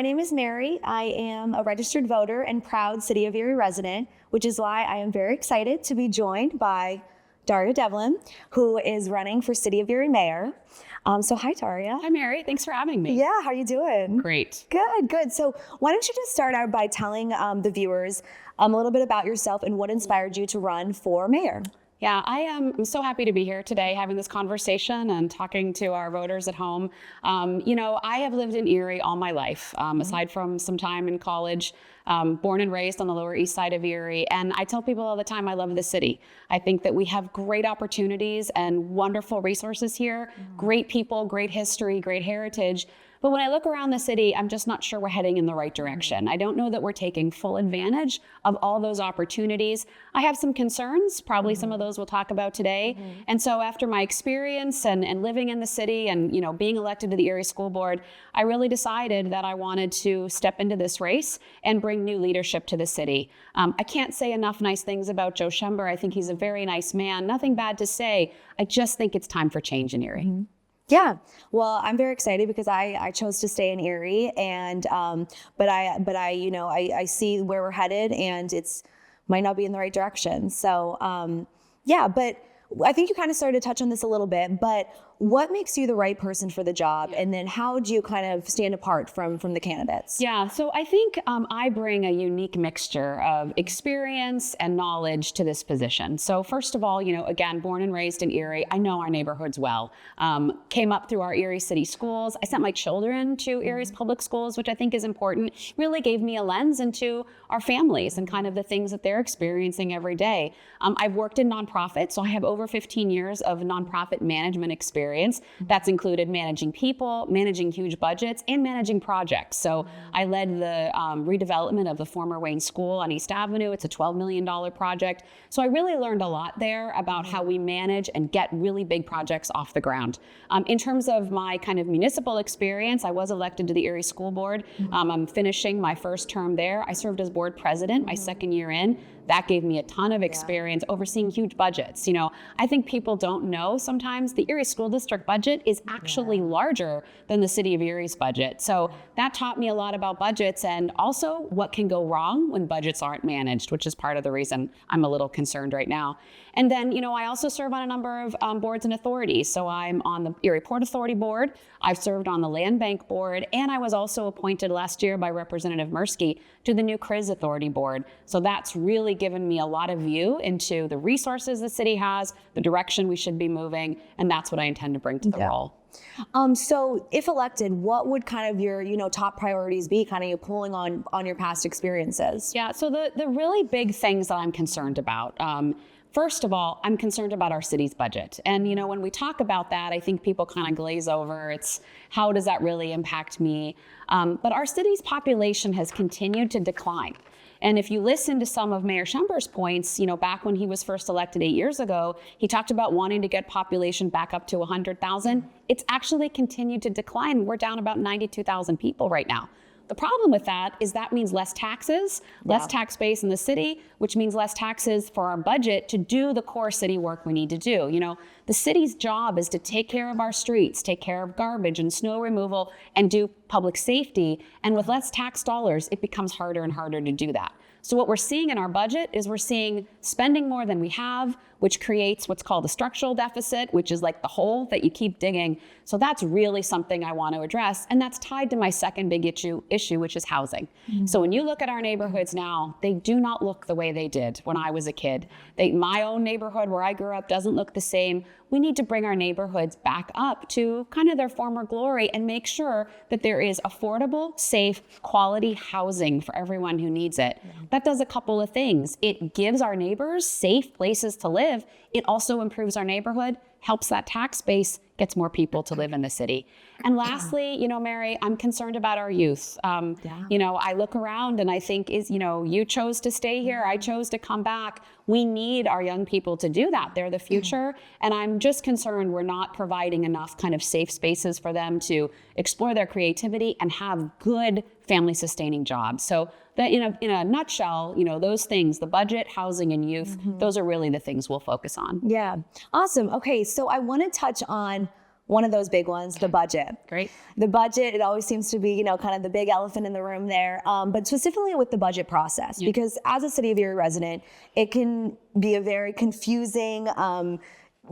my name is Mary. I am a registered voter and proud City of Erie resident, which is why I am very excited to be joined by Daria Devlin, who is running for City of Erie mayor. So hi, Daria. Hi, Mary. Thanks for having me. Yeah, how are you doing? Great. Good. So why don't you just start out by telling the viewers a little bit about yourself and what inspired you to run for mayor? Yeah, I'm so happy to be here today having this conversation and talking to our voters at home. I have lived in Erie all my life, aside from some time in college, born and raised on the Lower East Side of Erie. And I tell people all the time, I love the city. I think that we have great opportunities and wonderful resources here, great people, great history, great heritage. But when I look around the city, I'm just not sure we're heading in the right direction. I don't know that we're taking full advantage of all those opportunities. I have some concerns, probably some of those we'll talk about today. And so after my experience and living in the city and being elected to the Erie School Board, I really decided that I wanted to step into this race and bring new leadership to the city. I can't say enough nice things about Joe Schember. I think he's a very nice man. Nothing bad to say. I just think it's time for change in Erie. Yeah, well, I'm very excited because I chose to stay in Erie, and but I see where we're headed, and it's might not be in the right direction. So but I think you kind of started to touch on this a little bit, but what makes you the right person for the job? And then how do you kind of stand apart from the candidates? Yeah, so I think I bring a unique mixture of experience and knowledge to this position. So first of all, again, born and raised in Erie, I know our neighborhoods well. Came up through our Erie City schools. I sent my children to Erie's public schools, which I think is important. Really gave me a lens into our families and kind of the things that they're experiencing every day. I've worked in nonprofits, so I have over 15 years of nonprofit management experience. That's included managing people, managing huge budgets, and managing projects. So I led the redevelopment of the former Wayne School on East Avenue. It's a $12 million project. So I really learned a lot there about how we manage and get really big projects off the ground. In terms of my kind of municipal experience, I was elected to the Erie School Board. I'm finishing my first term there. I served as board president my second year in. That gave me a ton of experience overseeing huge budgets. I think people don't know sometimes the Erie School District budget is actually larger than the City of Erie's budget. So that taught me a lot about budgets and also what can go wrong when budgets aren't managed, which is part of the reason I'm a little concerned right now. And then, I also serve on a number of boards and authorities. So I'm on the Erie Port Authority Board. I've served on the Land Bank Board, and I was also appointed last year by Representative Mirsky to the new CRIZ Authority Board. So that's really given me a lot of view into the resources the city has, the direction we should be moving, and that's what I intend to bring to the role. So if elected, what would kind of your, top priorities be, kind of you pulling on your past experiences? Yeah, so the really big things that I'm concerned about, first of all, I'm concerned about our city's budget. And, when we talk about that, I think people kind of glaze over. It's how does that really impact me? But our city's population has continued to decline. And if you listen to some of Mayor Schember's points, back when he was first elected 8 years ago, he talked about wanting to get population back up to 100,000. It's actually continued to decline. We're down about 92,000 people right now. The problem with that is that means less taxes, less tax base in the city, which means less taxes for our budget to do the core city work we need to do. The city's job is to take care of our streets, take care of garbage and snow removal, and do public safety. And with less tax dollars, it becomes harder and harder to do that. So what we're seeing in our budget is we're seeing spending more than we have, which creates what's called a structural deficit, which is like the hole that you keep digging. So that's really something I want to address. And that's tied to my second big issue, which is housing. So when you look at our neighborhoods now, they do not look the way they did when I was a kid. My own neighborhood where I grew up doesn't look the same. We need to bring our neighborhoods back up to kind of their former glory and make sure that there is affordable, safe, quality housing for everyone who needs it. That does a couple of things. It gives our neighbors safe places to live. It also improves our neighborhood, helps that tax base, gets more people to live in the city. And lastly, Mary, I'm concerned about our youth. I look around and I think you chose to stay here. I chose to come back. We need our young people to do that. They're the future. And I'm just concerned we're not providing enough kind of safe spaces for them to explore their creativity and have good family sustaining jobs. So that in a nutshell, those things, the budget, housing, and youth, those are really the things we'll focus on. Yeah. Awesome. Okay. So I want to touch on one of those big ones, the budget. Great. The budget, it always seems to be, kind of the big elephant in the room there. But specifically with the budget process, because as a City of Erie resident, it can be a very confusing,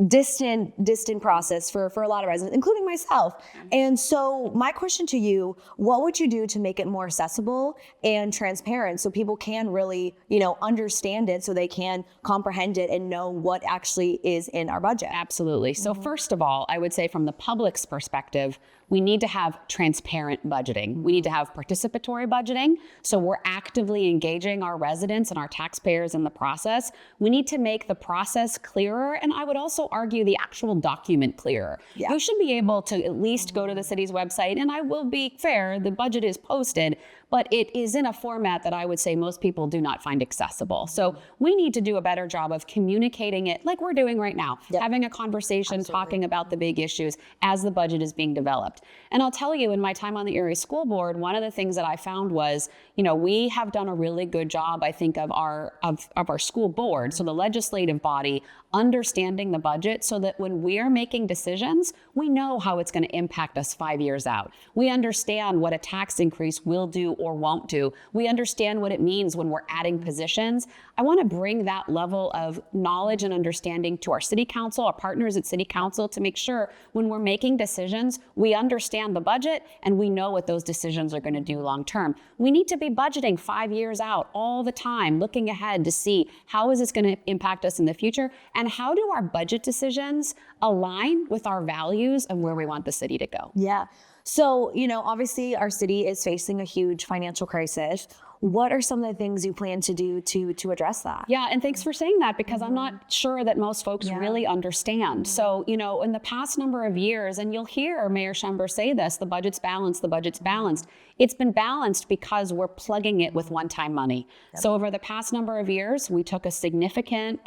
distant process for a lot of residents, including myself. And so my question to you, what would you do to make it more accessible and transparent so people can really, understand it, so they can comprehend it and know what actually is in our budget? Absolutely. So first of all, I would say from the public's perspective, we need to have transparent budgeting. We need to have participatory budgeting. So we're actively engaging our residents and our taxpayers in the process. We need to make the process clearer. And I would also argue the actual document clearer. Yeah. You should be able to at least go to the city's website. And I will be fair, the budget is posted, but it is in a format that I would say most people do not find accessible. So we need to do a better job of communicating it like we're doing right now, having a conversation, talking about the big issues as the budget is being developed. And I'll tell you, in my time on the Erie School Board, one of the things that I found was, we have done a really good job, I think, of our school board, so the legislative body, understanding the budget so that when we are making decisions, we know how it's going to impact us 5 years out. We understand what a tax increase will do or won't do. We understand what it means when we're adding positions. I want to bring that level of knowledge and understanding to our city council, our partners at city council, to make sure when we're making decisions, we understand the budget and we know what those decisions are going to do long term. We need to be budgeting 5 years out all the time, looking ahead to see how is this going to impact us in the future, and how do our budget decisions align with our values and where we want the city to go. Yeah. So, obviously our city is facing a huge financial crisis. What are some of the things you plan to do to address that? Yeah, and thanks for saying that, because I'm not sure that most folks really understand. So, in the past number of years, and you'll hear Mayor Schember say this, the budget's balanced, the budget's balanced. It's been balanced because we're plugging it with one-time money. So over the past number of years, we took a significant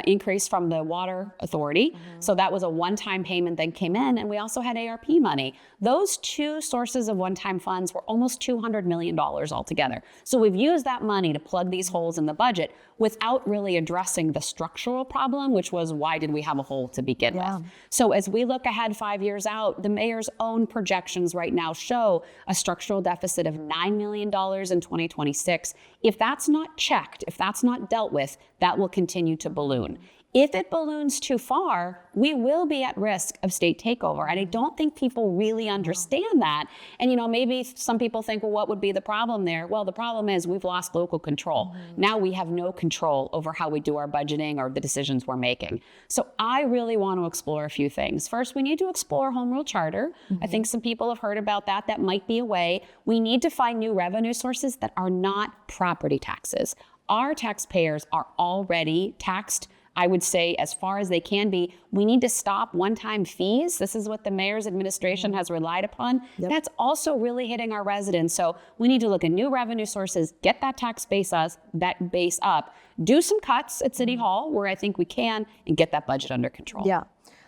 increase from the Water Authority. So that was a one-time payment that came in, and we also had ARP money. Those two sources of one-time funds were almost $200 million altogether. So we've used that money to plug these holes in the budget without really addressing the structural problem, which was, why did we have a hole to begin with? So as we look ahead 5 years out, the mayor's own projections right now show a structural deficit of $9 million in 2026. If that's not checked, if that's not dealt with, that will continue to balloon. If it balloons too far, we will be at risk of state takeover. And I don't think people really understand that. And, maybe some people think, well, what would be the problem there? Well, the problem is we've lost local control. Now we have no control over how we do our budgeting or the decisions we're making. So I really want to explore a few things. First, we need to explore home rule charter. I think some people have heard about that. That might be a way. We need to find new revenue sources that are not property taxes. Our taxpayers are already taxed, I would say, as far as they can be. We need to stop one-time fees. This is what the mayor's administration has relied upon. That's also really hitting our residents. So we need to look at new revenue sources, get that tax base up, do some cuts at City Hall where I think we can, and get that budget under control. Yeah.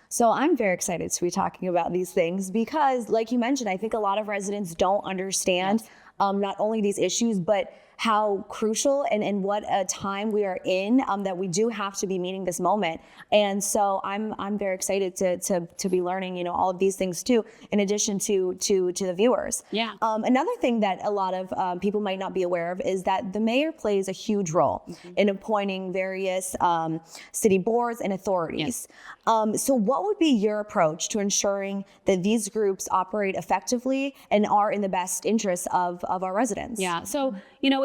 So I'm very excited to be talking about these things because, like you mentioned, I think a lot of residents don't understand not only these issues, but how crucial and what a time we are in, that we do have to be meeting this moment. And so I'm very excited to be learning, all of these things too, in addition to the viewers. Yeah. Another thing that a lot of people might not be aware of is that the mayor plays a huge role in appointing various city boards and authorities. So what would be your approach to ensuring that these groups operate effectively and are in the best interests of our residents? Yeah. So,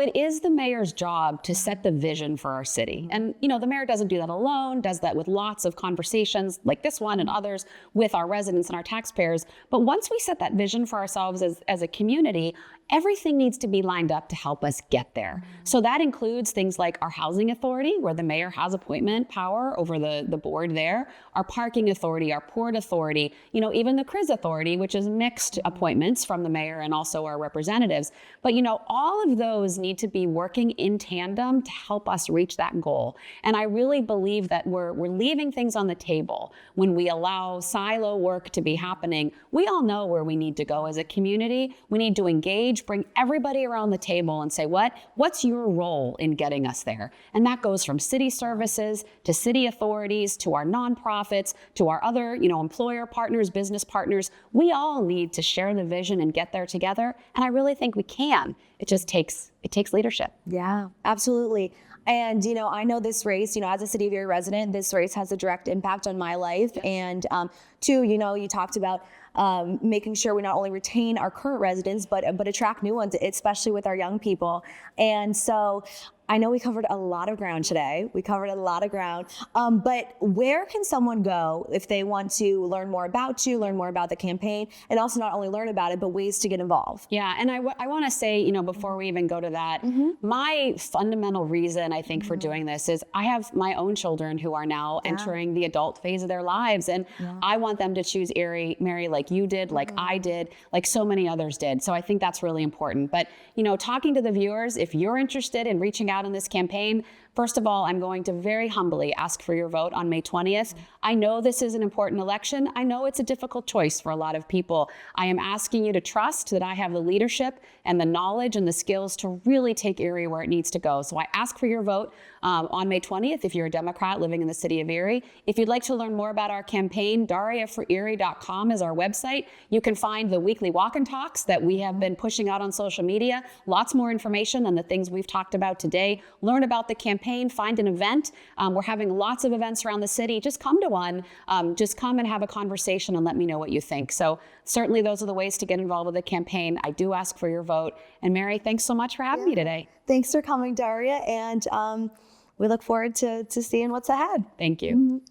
it is the mayor's job to set the vision for our city. And, the mayor doesn't do that alone, does that with lots of conversations like this one and others with our residents and our taxpayers. But once we set that vision for ourselves as a community, everything needs to be lined up to help us get there. So that includes things like our housing authority, where the mayor has appointment power over the board there, our parking authority, our port authority, even the CRIS authority, which is mixed appointments from the mayor and also our representatives. But, all of those need to be working in tandem to help us reach that goal. And I really believe that we're leaving things on the table when we allow silo work to be happening. We all know where we need to go as a community. We need to engage stage, bring everybody around the table and say, what's your role in getting us there? And that goes from city services to city authorities to our nonprofits to our other, employer partners, business partners. We all need to share the vision and get there together. And I really think we can. It takes leadership. Yeah, absolutely. And, I know this race, as a City of Erie resident, this race has a direct impact on my life. And two, you talked about making sure we not only retain our current residents, but attract new ones, especially with our young people. And so I know we covered a lot of ground today. But where can someone go if they want to learn more about you, learn more about the campaign, and also not only learn about it, but ways to get involved? Yeah, and I want to say, before we even go to that, my fundamental reason, I think, for doing this is I have my own children who are now entering the adult phase of their lives, and I want them to choose Erie, Mary, like you did, like I did, like so many others did. So I think that's really important. But, talking to the viewers, if you're interested in reaching out in this campaign, first of all, I'm going to very humbly ask for your vote on May 20th. I know this is an important election. I know it's a difficult choice for a lot of people. I am asking you to trust that I have the leadership and the knowledge and the skills to really take Erie where it needs to go. So I ask for your vote on May 20th if you're a Democrat living in the city of Erie. If you'd like to learn more about our campaign, DariaForErie.com is our website. You can find the weekly walk and talks that we have been pushing out on social media. Lots more information than the things we've talked about today. Learn about the campaign, find an event. We're having lots of events around the city. Just come to one. Just come and have a conversation and let me know what you think. So certainly those are the ways to get involved with the campaign. I do ask for your vote. And Mary, thanks so much for having me today. Thanks for coming, Daria. And we look forward to seeing what's ahead. Thank you.